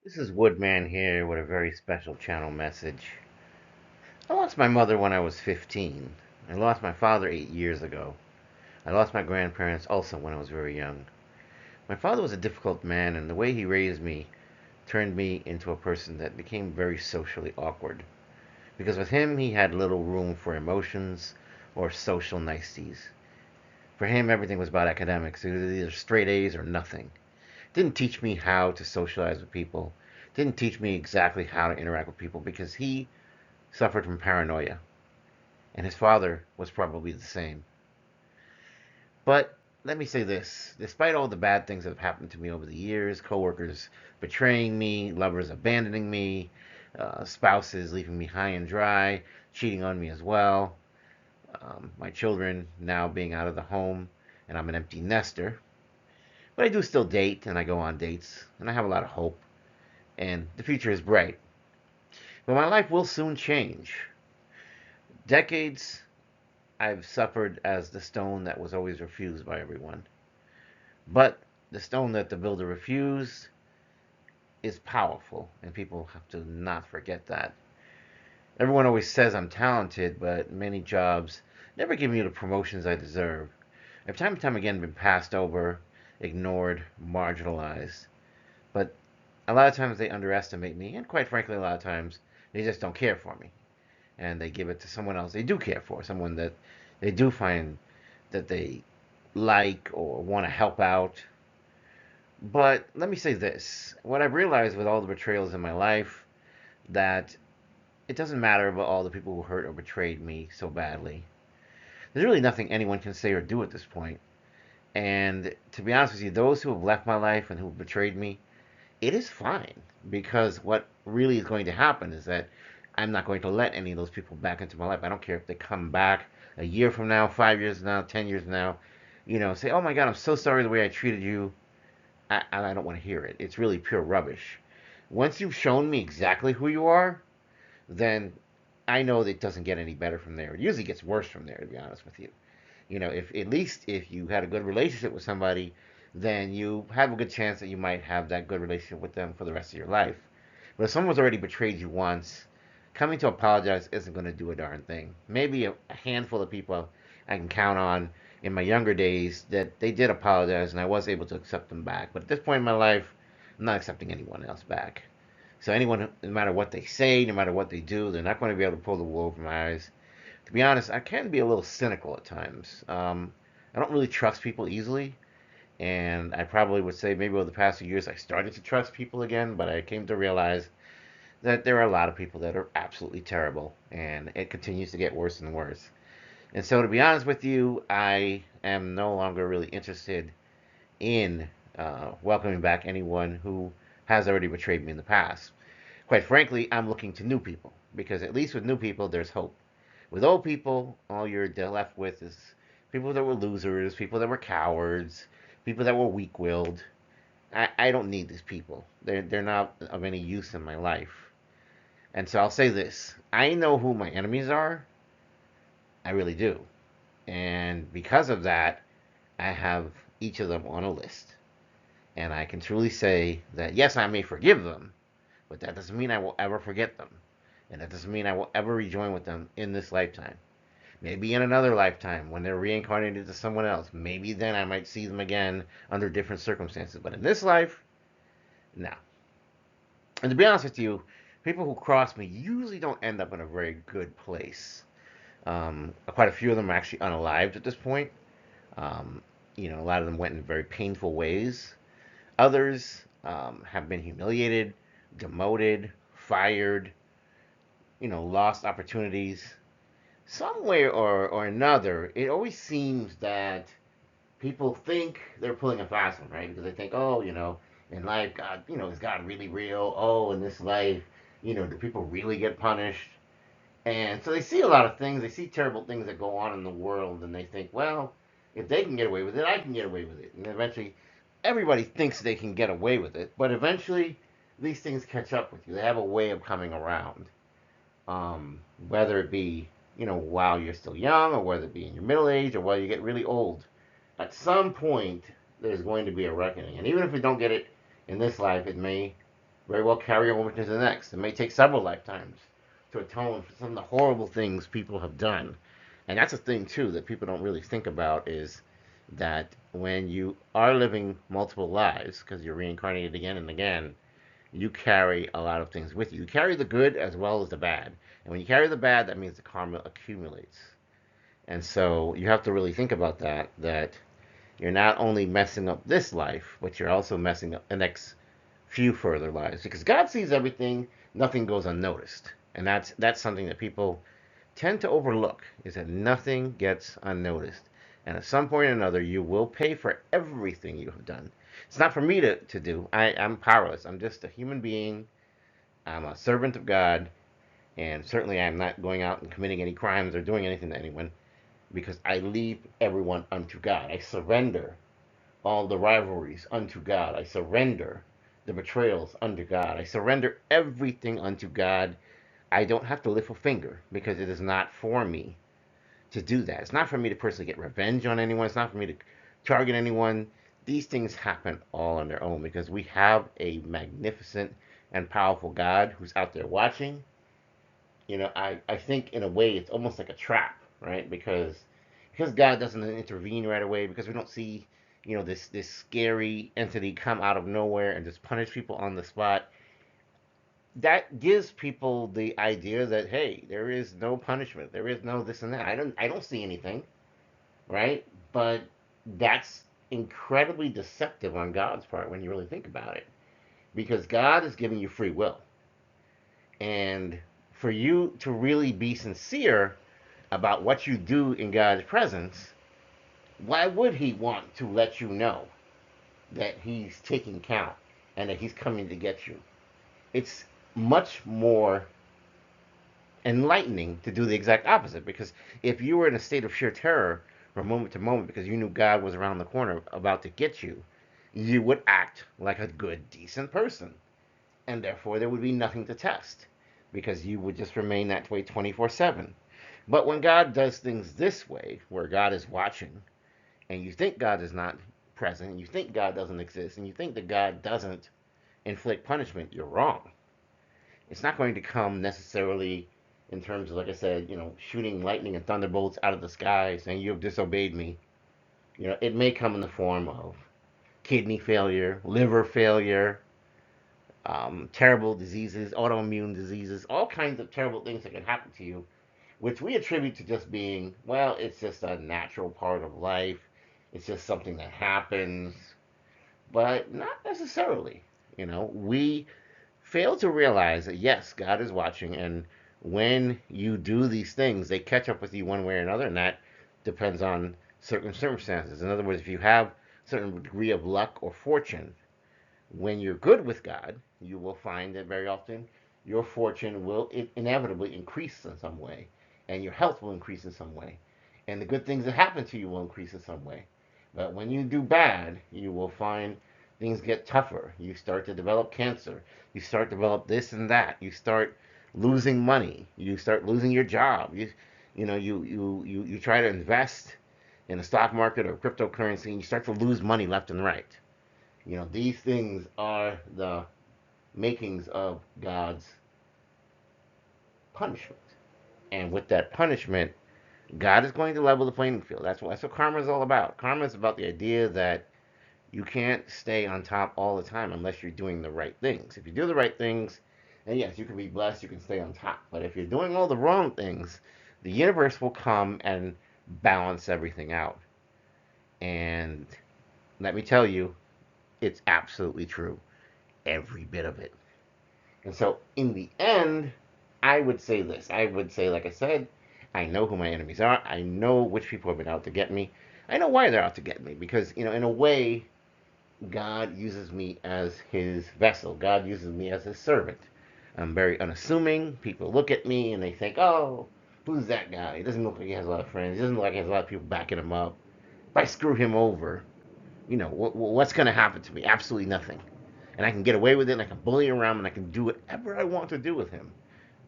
This is Woodman here with a very special channel message. I lost my mother when I was 15. I lost my father 8 years ago. I lost my grandparents also when I was very young. My father was a difficult man, and the way he raised me turned me into a person that became very socially awkward. Because with him, he had little room for emotions or social niceties. For him, everything was about academics. It was either straight A's or nothing. Didn't teach me how to socialize with people. Didn't teach me exactly how to interact with people because he suffered from paranoia, and his father was probably the same. But let me say this: despite all the bad things that have happened to me over the years, coworkers betraying me, lovers abandoning me, spouses leaving me high and dry, cheating on me as well, my children now being out of the home, and I'm an empty nester. But I do still date, and I go on dates, and I have a lot of hope, and the future is bright. But my life will soon change. Decades I've suffered as the stone that was always refused by everyone. But the stone that the builder refused is powerful, and people have to not forget that. Everyone always says I'm talented, but many jobs never give me the promotions I deserve. I've time and time again been passed over, ignored, marginalized. But a lot of times they underestimate me, and quite frankly, a lot of times they just don't care for me. And they give it to someone else they do care for, someone that they do find that they like or want to help out. But let me say this: what I've realized with all the betrayals in my life, that it doesn't matter about all the people who hurt or betrayed me so badly. There's really nothing anyone can say or do at this point. And to be honest with you, those who have left my life and who have betrayed me, it is fine, because what really is going to happen is that I'm not going to let any of those people back into my life. I don't care if they come back a year from now, 5 years from now, 10 years from now, say, "Oh my God, I'm so sorry the way I treated you." I don't want to hear it. It's really pure rubbish. Once you've shown me exactly who you are, then I know that it doesn't get any better from there. It usually gets worse from there, to be honest with you. If at least if you had a good relationship with somebody, then you have a good chance that you might have that good relationship with them for the rest of your life. But if someone's already betrayed you once, coming to apologize isn't going to do a darn thing. Maybe a handful of people I can count on in my younger days that they did apologize and I was able to accept them back. But at this point in my life, I'm not accepting anyone else back. So anyone, no matter what they say, no matter what they do, they're not going to be able to pull the wool over my eyes. To be honest, I can be a little cynical at times. I don't really trust people easily, and I probably would say maybe over the past few years I started to trust people again, but I came to realize that there are a lot of people that are absolutely terrible, and it continues to get worse and worse. And so, to be honest with you, I am no longer really interested in welcoming back anyone who has already betrayed me in the past. Quite frankly, I'm looking to new people, because at least with new people, there's hope. With old people, all you're left with is people that were losers, people that were cowards, people that were weak willed. I don't need these people. They're not of any use in my life. And so I'll say this: I know who my enemies are. I really do. And because of that, I have each of them on a list. And I can truly say that yes, I may forgive them, but that doesn't mean I will ever forget them. And that doesn't mean I will ever rejoin with them in this lifetime. Maybe in another lifetime when they're reincarnated to someone else. Maybe then I might see them again under different circumstances. But in this life, no. And to be honest with you, people who cross me usually don't end up in a very good place. Quite a few of them are actually unalived at this point. Um, a lot of them went in very painful ways. Others have been humiliated, demoted, fired, lost opportunities. Some way or another, it always seems that people think they're pulling a fast one, right? Because they think, oh, in life, God, is God really real? Oh, in this life, do people really get punished? And so they see a lot of things. They see terrible things that go on in the world, and they think, well, if they can get away with it, I can get away with it. And eventually, everybody thinks they can get away with it, but eventually, these things catch up with you. They have a way of coming around, whether it be, while you're still young, or whether it be in your middle age, or while you get really old. At some point, there's going to be a reckoning. And even if we don't get it in this life, it may very well carry over to the next. It may take several lifetimes to atone for some of the horrible things people have done. And that's a thing too that people don't really think about, is that when you are living multiple lives, because you're reincarnated again and again, you carry a lot of things with you. You carry the good as well as the bad. And when you carry the bad, that means the karma accumulates. And so you have to really think about that, that you're not only messing up this life, but you're also messing up the next few further lives. Because God sees everything, nothing goes unnoticed. And that's something that people tend to overlook, is that nothing gets unnoticed. And at some point or another, you will pay for everything you have done. It's not for me to do. I'm powerless. I'm just a human being. I'm a servant of God. And certainly I'm not going out and committing any crimes or doing anything to anyone, because I leave everyone unto God. I surrender all the rivalries unto God. I surrender the betrayals unto God. I surrender everything unto God. I don't have to lift a finger, because it is not for me to do that. It's not for me to personally get revenge on anyone. It's not for me to target anyone. These things happen all on their own, because we have a magnificent and powerful God who's out there watching. I think in a way it's almost like a trap, right? Because God doesn't intervene right away, because we don't see, this scary entity come out of nowhere and just punish people on the spot. That gives people the idea that, hey, there is no punishment, there is no this and that. I don't see anything, right? But that's incredibly deceptive on God's part when you really think about it, because God is giving you free will, and for you to really be sincere about what you do in God's presence, why would He want to let you know that He's taking count and that He's coming to get you? It's much more enlightening to do the exact opposite, because if you were in a state of sheer terror from moment to moment because you knew God was around the corner about to get you, you would act like a good, decent person. And therefore, there would be nothing to test, because you would just remain that way 24/7. But when God does things this way, where God is watching, and you think God is not present, and you think God doesn't exist, and you think that God doesn't inflict punishment, you're wrong. It's not going to come necessarily in terms of, like I said, shooting lightning and thunderbolts out of the sky saying you have disobeyed me. It may come in the form of kidney failure, liver failure, terrible diseases, autoimmune diseases, all kinds of terrible things that can happen to you, which we attribute to just being, well, it's just a natural part of life. It's just something that happens, but not necessarily. We fail to realize that, yes, God is watching, and when you do these things, they catch up with you one way or another, and that depends on certain circumstances. In other words, if you have a certain degree of luck or fortune, when you're good with God, you will find that very often your fortune will inevitably increase in some way, and your health will increase in some way, and the good things that happen to you will increase in some way. But when you do bad, you will find things get tougher. You start to develop cancer. You start to develop this and that. You start losing money. You start losing your job. You try to invest in the stock market or cryptocurrency, and you start to lose money left and right. These things are the makings of God's punishment. And with that punishment, God is going to level the playing field. That's what karma is all about. Karma is about the idea that you can't stay on top all the time unless you're doing the right things. If you do the right things, then yes, you can be blessed, you can stay on top. But if you're doing all the wrong things, the universe will come and balance everything out. And let me tell you, it's absolutely true. Every bit of it. And so, in the end, I would say this. I would say, like I said, I know who my enemies are. I know which people have been out to get me. I know why they're out to get me. Because, in a way, God uses me as his vessel. God uses me as his servant. I'm very unassuming. People look at me and they think, oh, who's that guy? He doesn't look like he has a lot of friends. He doesn't look like he has a lot of people backing him up. If I screw him over, what's going to happen to me? Absolutely nothing. And I can get away with it, and I can bully around, and I can do whatever I want to do with him.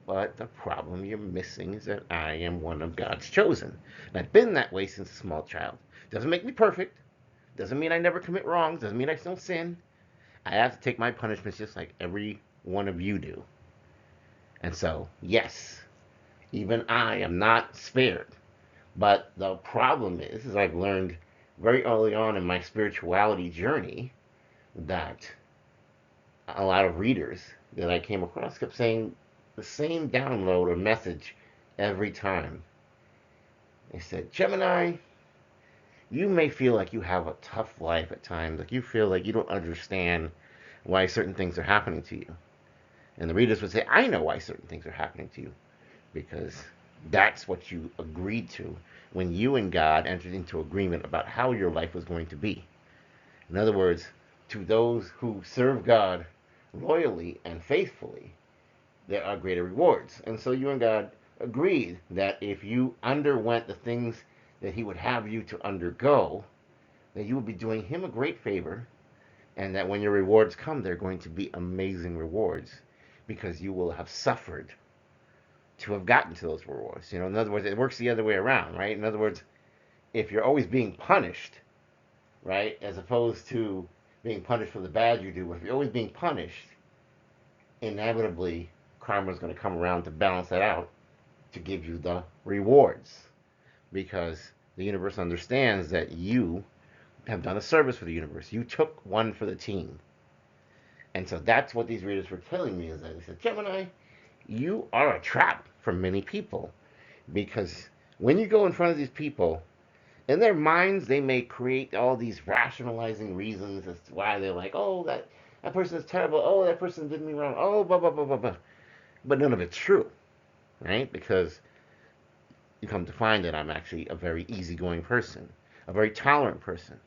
But the problem you're missing is that I am one of God's chosen. And I've been that way since a small child. Doesn't make me perfect. Doesn't mean I never commit wrongs. Doesn't mean I don't sin. I have to take my punishments just like every one of you do. And so, yes, even I am not spared. But the problem is I've learned very early on in my spirituality journey that a lot of readers that I came across kept saying the same download or message every time. They said, Gemini, you may feel like you have a tough life at times, like you feel like you don't understand why certain things are happening to you. And the readers would say, I know why certain things are happening to you, because that's what you agreed to when you and God entered into agreement about how your life was going to be. In other words, to those who serve God loyally and faithfully, there are greater rewards. And so you and God agreed that if you underwent the things that He would have you to undergo, that you would be doing Him a great favor, and that when your rewards come, they're going to be amazing rewards because you will have suffered to have gotten to those rewards. In other words, it works the other way around, right? In other words, if you're always being punished, right, as opposed to being punished for the bad you do, if you're always being punished, inevitably karma is going to come around to balance that out to give you the rewards, because the universe understands that you have done a service for the universe. You took one for the team. And so that's what these readers were telling me, is that they said, Gemini, you are a trap for many people, because when you go in front of these people, in their minds, they may create all these rationalizing reasons as to why they're like, oh, that person is terrible. Oh, that person did me wrong. Oh, blah, blah, blah, blah, blah. But none of it's true, right? Because you come to find that I'm actually a very easygoing person, a very tolerant person,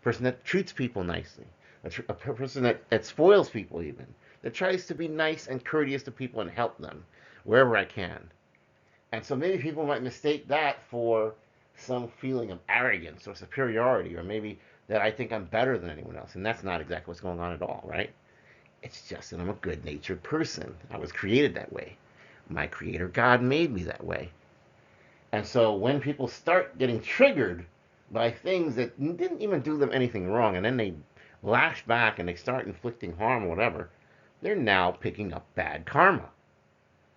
a person that treats people nicely, a person that spoils people even, that tries to be nice and courteous to people and help them wherever I can. And so maybe people might mistake that for some feeling of arrogance or superiority, or maybe that I think I'm better than anyone else. And that's not exactly what's going on at all, right? It's just that I'm a good natured person. I was created that way. My creator God made me that way. And so when people start getting triggered by things that didn't even do them anything wrong, and then they lash back and they start inflicting harm or whatever, they're now picking up bad karma.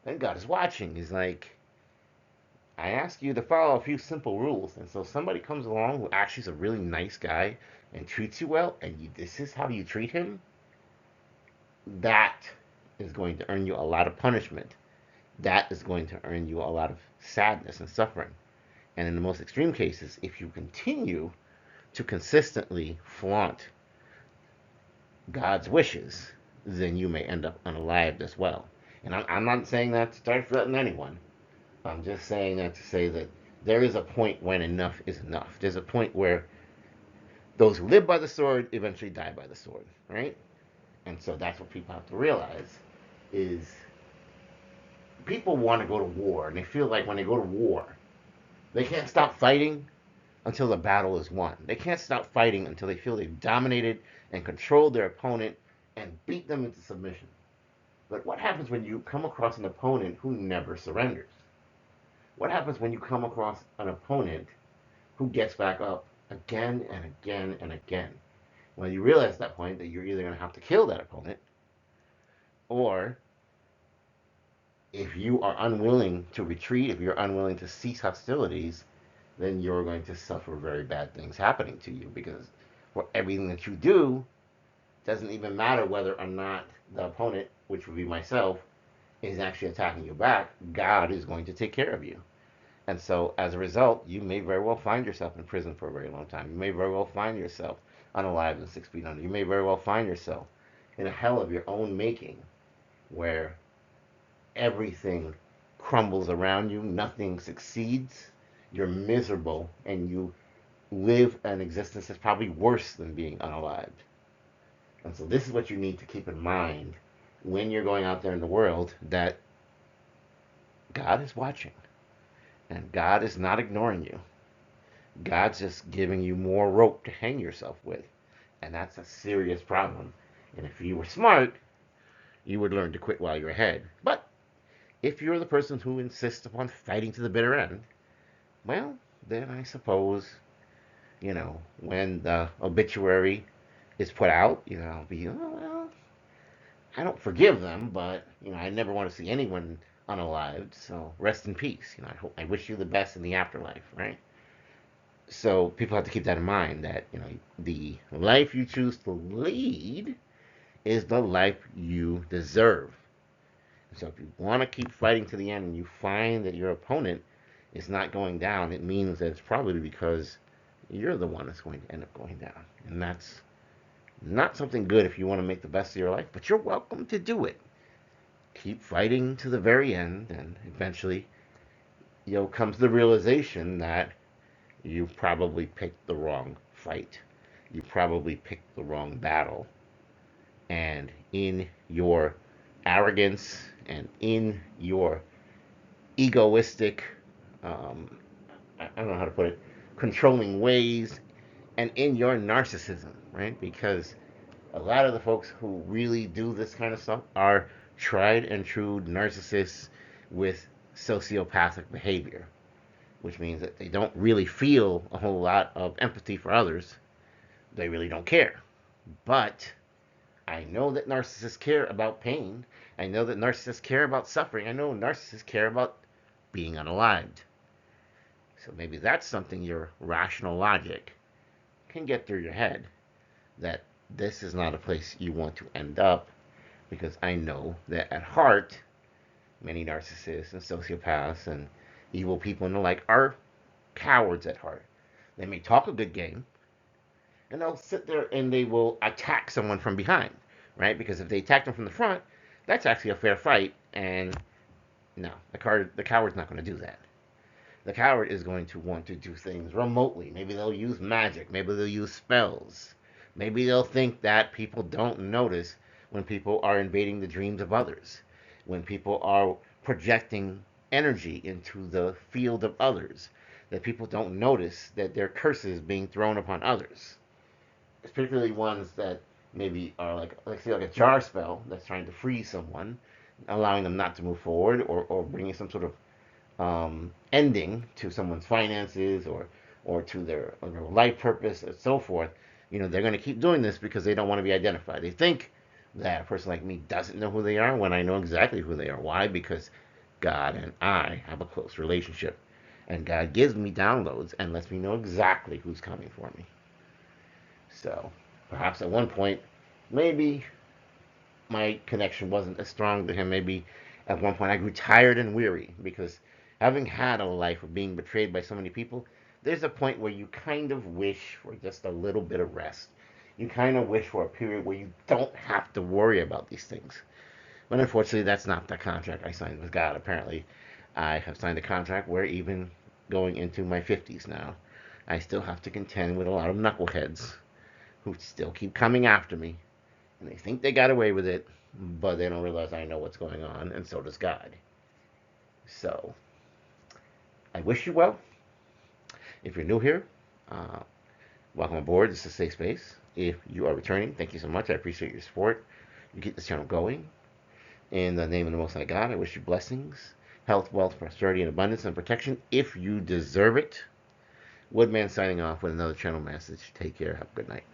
And God is watching. He's like, I ask you to follow a few simple rules. And so somebody comes along who actually is a really nice guy and treats you well, and this is how you treat him, that is going to earn you a lot of punishment. That is going to earn you a lot of sadness and suffering. And in the most extreme cases, if you continue to consistently flaunt God's wishes, then you may end up unalived as well. And I'm not saying that to start threatening anyone. I'm just saying that to say that there is a point when enough is enough. There's a point where those who live by the sword eventually die by the sword, right? And so that's what people have to realize is people want to go to war, and they feel like when they go to war, they can't stop fighting until the battle is won. They can't stop fighting until they feel they've dominated and controlled their opponent and beat them into submission. But what happens when you come across an opponent who never surrenders? What happens when you come across an opponent who gets back up again and again and again? Well, you realize at that point that you're either going to have to kill that opponent, or if you are unwilling to retreat, if you're unwilling to cease hostilities, then you're going to suffer very bad things happening to you, because for everything that you do, it doesn't even matter whether or not the opponent, which would be myself, is actually attacking you back. God is going to take care of you. And so as a result, you may very well find yourself in prison for a very long time. You may very well find yourself unalive and 6 feet under. You may very well find yourself in a hell of your own making, where everything crumbles around you, nothing succeeds, you're miserable, and you live an existence that's probably worse than being unalived. And so this is what you need to keep in mind when you're going out there in the world, that God is watching. And God is not ignoring you. God's just giving you more rope to hang yourself with. And that's a serious problem. And if you were smart, you would learn to quit while you're ahead. But if you're the person who insists upon fighting to the bitter end, well, then I suppose, when the obituary is put out, I'll be, oh, well, I don't forgive them, but I never want to see anyone unalived. So rest in peace. I wish you the best in the afterlife, right? So people have to keep that in mind that the life you choose to lead is the life you deserve. So if you want to keep fighting to the end and you find that your opponent is not going down, it means that it's probably because you're the one that's going to end up going down. And that's not something good if you want to make the best of your life, but you're welcome to do it. Keep fighting to the very end, and eventually, comes the realization that you probably picked the wrong fight. You probably picked the wrong battle. And in your arrogance and in your egoistic, I don't know how to put it, controlling ways, and in your narcissism, right? Because a lot of the folks who really do this kind of stuff are tried and true narcissists with sociopathic behavior, which means that they don't really feel a whole lot of empathy for others. They really don't care. But I know that narcissists care about pain. I know that narcissists care about suffering. I know narcissists care about being unalived. So maybe that's something your rational logic can get through your head, that this is not a place you want to end up, because I know that at heart, many narcissists and sociopaths and evil people and the like are cowards at heart. They may talk a good game, and they'll sit there and they will attack someone from behind, right? Because if they attack them from the front, that's actually a fair fight, and no, the coward's not going to do that. The coward is going to want to do things remotely. Maybe they'll use magic. Maybe they'll use spells. Maybe they'll think that people don't notice when people are invading the dreams of others, when people are projecting energy into the field of others, that people don't notice that there are curses being thrown upon others, particularly ones that maybe are like say like a jar spell that's trying to freeze someone, allowing them not to move forward, or bringing some sort of ending to someone's finances, or to their life purpose and so forth. They're going to keep doing this because they don't want to be identified. They think that a person like me doesn't know who they are when I know exactly who they are. Why? Because God and I have a close relationship, and God gives me downloads and lets me know exactly who's coming for me. So perhaps at one point, maybe my connection wasn't as strong to him. Maybe at one point I grew tired and weary, because having had a life of being betrayed by so many people, there's a point where you kind of wish for just a little bit of rest. You kind of wish for a period where you don't have to worry about these things. But unfortunately, that's not the contract I signed with God. Apparently, I have signed a contract where even going into my 50s now, I still have to contend with a lot of knuckleheads who still keep coming after me, and they think they got away with it, but they don't realize I know what's going on, and so does God. So, I wish you well. If you're new here, uh, welcome aboard. This is a safe space. If you are returning, thank you so much. I appreciate your support. You keep this channel going. In the name of the Most High God, I wish you blessings, health, wealth, prosperity, and abundance and protection if you deserve it. Woodman signing off with another channel message. Take care. Have a good night.